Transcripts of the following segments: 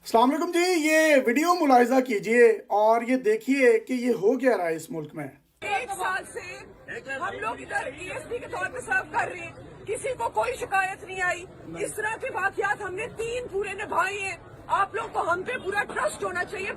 अस्सलाम वालेकुम जी। ये वीडियो मुलाहिजा कीजिए और ये देखिए कि ये हो क्या रहा है इस मुल्क में। एक साल से हम लोग इधर ईएसपी के तौर पे सर्व कर रहे हैं, किसी को कोई शिकायत नहीं आई। इस तरह के वाकयात हमने 3 पूरे निभाए हैं। आप लोग को हम पे पूरा ट्रस्ट होना चाहिए।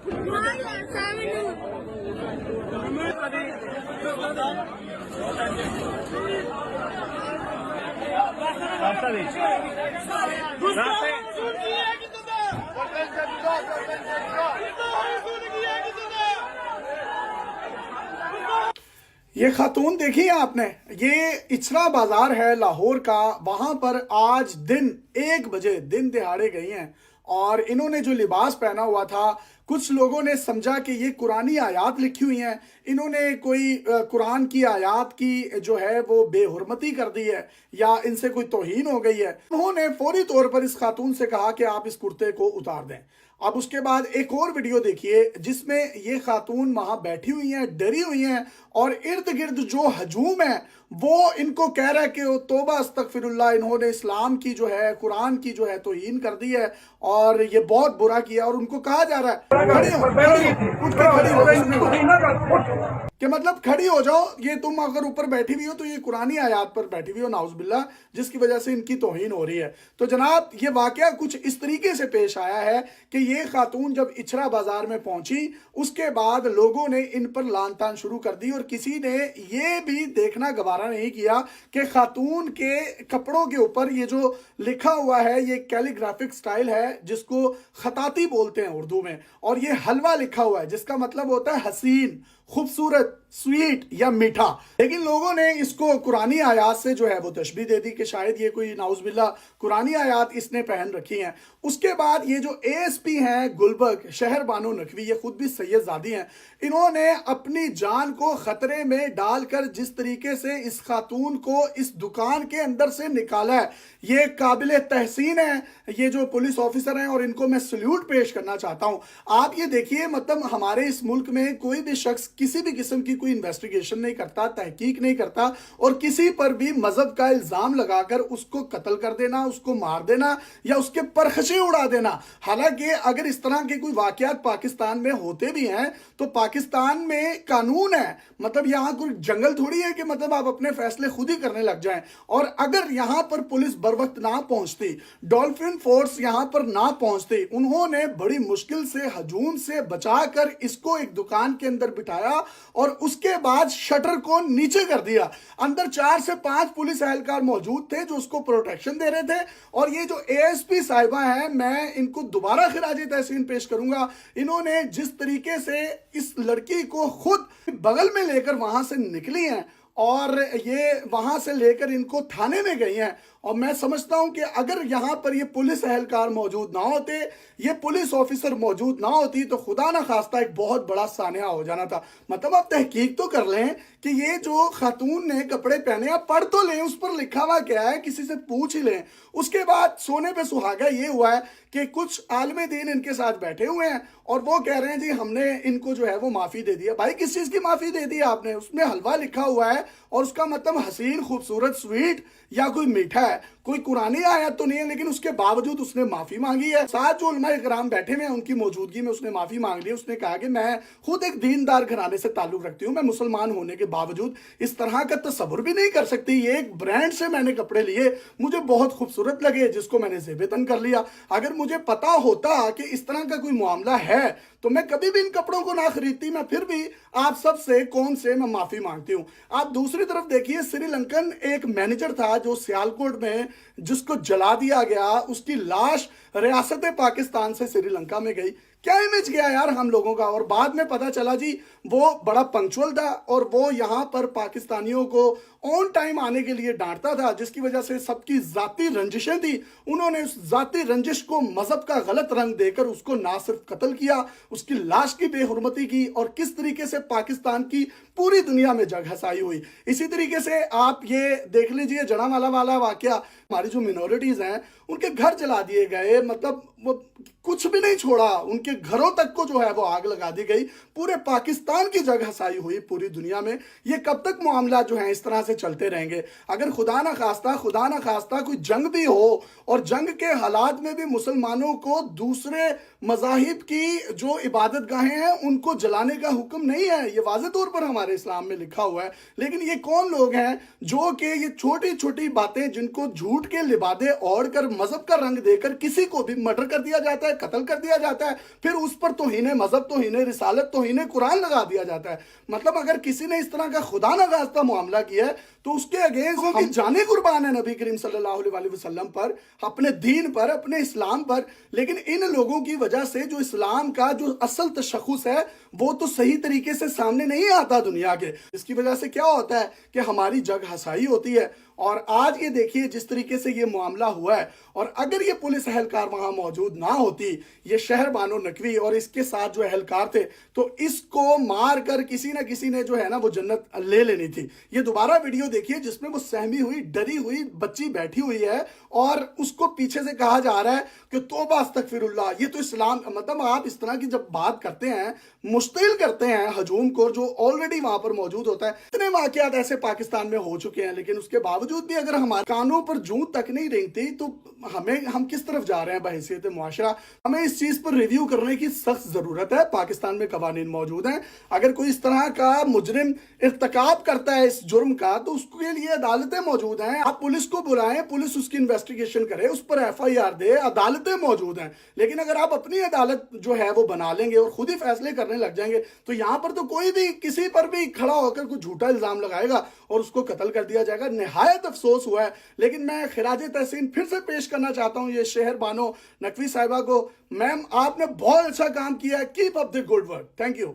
ये खातून देखी है आपने, ये इचरा बाजार है लाहौर का, वहां पर आज दिन 1 बजे दिन दिहाड़े गई हैं और इन्होंने जो लिबास पहना हुआ था, कुछ लोगों ने समझा कि ये कुरानी आयात लिखी हुई हैं। इन्होंने कोई कुरान की आयात की जो है वो बेहुरमती कर दी है या इनसे कोई तौहीन हो गई है। उन्होंने फौरी तौर पर इस खातून से कहा कि आप इस कुर्ते को उतार दें। अब उसके बाद एक और वीडियो देखिए जिसमें ये खातून वहां बैठी हुई हैं, डरी हुई हैं और इर्द गिर्द जो हजूम है वो इनको कह रहा है कि तौबा अस्तगफिरुल्लाह, इन्होंने इस्लाम की जो है, कुरान की जो है तौहीन कर दी है और ये बहुत बुरा किया। और उनको कहा जा रहा है खड़ी हो, उठ के खड़ी हो, कि मतलब खड़ी हो जाओ, ये तुम अगर ऊपर बैठी हुई हो तो ये कुरानी आयात पर बैठी हुई हो नाउजुबिल्लाह, जिसकी वजह से इनकी तौहीन हो रही है। तो जनाब ये वाकया कुछ इस तरीके से पेश आया है कि ये खातून जब इचरा बाजार में पहुंची उसके बाद लोगों ने इन पर लान तान शुरू कर दी और किसी ने ये भी देखना गवारा नहीं किया कि खातून के कपड़ों के ऊपर ये जो लिखा हुआ है ये कैलीग्राफिक स्टाइल है जिसको खताती बोलते हैं उर्दू में, और ये हलवा लिखा हुआ है जिसका मतलब होता है हसीन, खूबसूरत, स्वीट या मीठा। लेकिन लोगों ने इसको कुरानी आयात से जो है वो तशबीह दे दी कि शायद ये कोई नाउजुबिल्लाह कुरानी आयात इसने पहन रखी हैं। उसके बाद ये जो एएसपी हैं गुलबर्ग शहर बानो नकवी, ये खुद भी सैयदजादी हैं, इन्होंने अपनी जान को खतरे में डालकर जिस तरीके से इस खातून को इस दुकान के अंदर से निकाला है, ये काबिल तहसीन है। ये जो पुलिस ऑफिसर हैं और इनको मैं सल्यूट पेश करना चाहता हूं। आप ये देखिए, मतलब हमारे इस मुल्क में कोई भी शख्स किसी भी किस्म की कोई इन्वेस्टिगेशन नहीं करता, तहकीक नहीं करता और किसी पर भी मजहब का इल्जाम लगाकर उसको कत्ल कर देना, उसको मार देना या उसके परखचे उड़ा देना। हालांकि अगर इस तरह के कोई वाकयात पाकिस्तान में होते भी हैं तो पाकिस्तान में कानून है, मतलब यहां कोई जंगल थोड़ी है कि मतलब आप अपने फैसले खुद ही करने लग जाएं। और अगर यहां पर पुलिस बर वक्त ना पहुंचती, डॉल्फिन फोर्स यहां पर ना पहुंचती, उन्होंने बड़ी मुश्किल से हजूम से बचाकर इसको एक दुकान के अंदर बिठाया और उसके बाद शटर को नीचे कर दिया। अंदर 4 से 5 पुलिस एहलकार मौजूद थे जो उसको प्रोटेक्शन दे रहे थे। और ये जो एएसपी साहिबा हैं, मैं इनको दोबारा खिराज तहसीन पेश करूंगा। इन्होंने जिस तरीके से इस लड़की को खुद बगल में लेकर वहां से निकली हैं और ये वहां से लेकर इनको थाने में गई हैं, और मैं समझता हूं कि अगर यहां पर ये पुलिस एहलकार मौजूद ना होते, ये पुलिस ऑफिसर मौजूद ना होती तो खुदा ना खास्ता एक बहुत बड़ा सानिया हो जाना था। मतलब आप तहकीक तो कर लें कि ये जो खातून ने कपड़े पहने, आप पढ़ तो लें उस पर लिखा हुआ क्या है, किसी से पूछ ही लें। उसके बाद सोने पे सुहागा ये हुआ है कि कुछ आलमे दीन इनके साथ बैठे हुए हैं और वो कह रहे हैं जी हमने इनको जो है वो माफी दे दिया। भाई किस चीज की माफी दे दी आपने? उसमें हलवा लिखा हुआ है और उसका मतलब हसीन, खूबसूरत, स्वीट या कोई मीठा है। कोई कुरानी आयत तो नहीं है, लेकिन उसके बावजूद उसने माफी मांगी है। साथ जो उलमा इकराम बैठे हुए हैं उनकी मौजूदगी में उसने माफी मांग ली। उसने कहा कि मैं खुद एक दीनदार घराने से ताल्लुक रखती हूँ, मैं मुसलमान होने के बावजूद इस तरह का तसव्वुर भी नहीं कर सकती। ये एक ब्रांड से मैंने कपड़े लिए, मुझे बहुत खूबसूरत लगे, जिसको मैंने ज़ेबेतन कर लिया। अगर मुझे पता होता कि इस तरह का कोई मामला है तो मैं कभी भी इन कपड़ों को ना खरीदती। मैं फिर भी आप सबसे कौन से मैं माफी मांगती हूँ। आप दूसरी तरफ देखिए, श्रीलंकन एक मैनेजर था जो सियालकोट में, जिसको जला दिया गया, उसकी लाश रियासत पाकिस्तान से श्रीलंका में गई। क्या इमेज गया यार हम लोगों का। और बाद में पता चला जी वो बड़ा पंक्चुअल था और वो यहाँ पर पाकिस्तानियों को ऑन टाइम आने के लिए डांटता था, जिसकी वजह से सबकी जाती रंजिशें थी। उन्होंने उस जाती रंजिश को मजहब का गलत रंग देकर उसको ना सिर्फ कत्ल किया, उसकी लाश की बेहुरमती की और किस तरीके से पाकिस्तान की पूरी दुनिया में जग हसाई हुई। इसी तरीके से आप ये देख लीजिए जड़ावाला वाला वाकया, हमारी जो मिनॉरिटीज हैं उनके घर जला दिए गए। मतलब वो कुछ कुछ भी नहीं छोड़ा, उनके घरों तक को जो है वो आग लगा दी गई, पूरे पाकिस्तान की जग हसाई हुई पूरी दुनिया में। ये कब तक मामला जो है इस तरह से चलते रहेंगे? अगर खुदा ना खास्ता कोई जंग भी हो और जंग के हालात में भी मुसलमानों को दूसरे मज़ाहिब की जो इबादत गाहें हैं उनको जलाने का हुक्म नहीं है, ये वाज़ेह तौर पर हमारे इस्लाम में लिखा हुआ है। लेकिन ये कौन लोग हैं जो कि ये छोटी छोटी बातें जिनको झूठ के लिबादे ओढ़ कर मजहब का रंग देकर किसी को भी मर्डर कर दिया जाता है, कत्ल कर दिया जाता है, फिर उस पर तौहीन मजहब, तौहीन रिसालत, तौहीन कुरान लगा दिया जाता है। मतलब अगर किसी ने इस तरह का खुदा न खास्ता मामला किया है तो उसके अगेंस्ट हम जाने कुर्बान है नबी करीम सल्लल्लाहु अलैहि वसल्लम पर, अपने दीन पर, अपने इस्लाम पर। लेकिन इन लोगों की वजह से जो इस्लाम का जो असल तशख़्ख़ुस है वो तो सही तरीके से सामने नहीं आता दुनिया के। इसकी वजह से क्या होता है कि हमारी जग हसाई होती है। और आज ये देखिए जिस तरीके से ये मामला हुआ है, और अगर ये पुलिस अहलकार वहां मौजूद ना होती, ये शहर बानो नकवी और इसके साथ जो अहलकार थे, तो इसको मार कर किसी ना किसी ने जो है ना वो जन्नत ले लेनी थी। ये दोबारा वीडियो देखिए जिसमें वो सहमी हुई, डरी हुई बच्ची बैठी हुई है और उसको पीछे से कहा जा रहा है कि तौबा अस्तगफिरुल्लाह। ये तो इस्लाम, मतलब आप इस तरह की जब बात करते हैं, मुश्तिल करते हैं हजूम को जो ऑलरेडी वहां पर मौजूद होता है। इतने वाकयात ऐसे पाकिस्तान में हो चुके हैं, लेकिन उसके बावजूद भी अगर हमारे कानों पर जूं तक नहीं रेंगती तो हम किस तरफ जा रहे हैं बहैसियत मुआशरा। हमें इस चीज पर रिव्यू करने की सख्त जरूरत है। पाकिस्तान में कवानीन मौजूद हैं, अगर कोई इस तरह का मुजरिम इर्तिकाब करता है इस जुर्म का तो उसके लिए अदालतें मौजूद हैं। आप पुलिस को बुलाएं, पुलिस उसकी इन्वेस्टिगेशन करे, उस पर FIR दे, अदालतें मौजूद हैं। लेकिन अगर आप अपनी अदालत जो है वो बना लेंगे और खुद ही फैसले करने लग जाएंगे तो यहाँ पर तो कोई भी किसी पर भी खड़ा होकर कोई झूठा इल्जाम लगाएगा और उसको कत्ल कर दिया जाएगा। निहायत अफसोस हुआ है। लेकिन मैं खिराज तहसीन फिर से पेश करना चाहता हूँ ये शहर बानो नकवी साहिबा को। मैम, आपने बहुत अच्छा काम किया है, keep up the good work, thank you.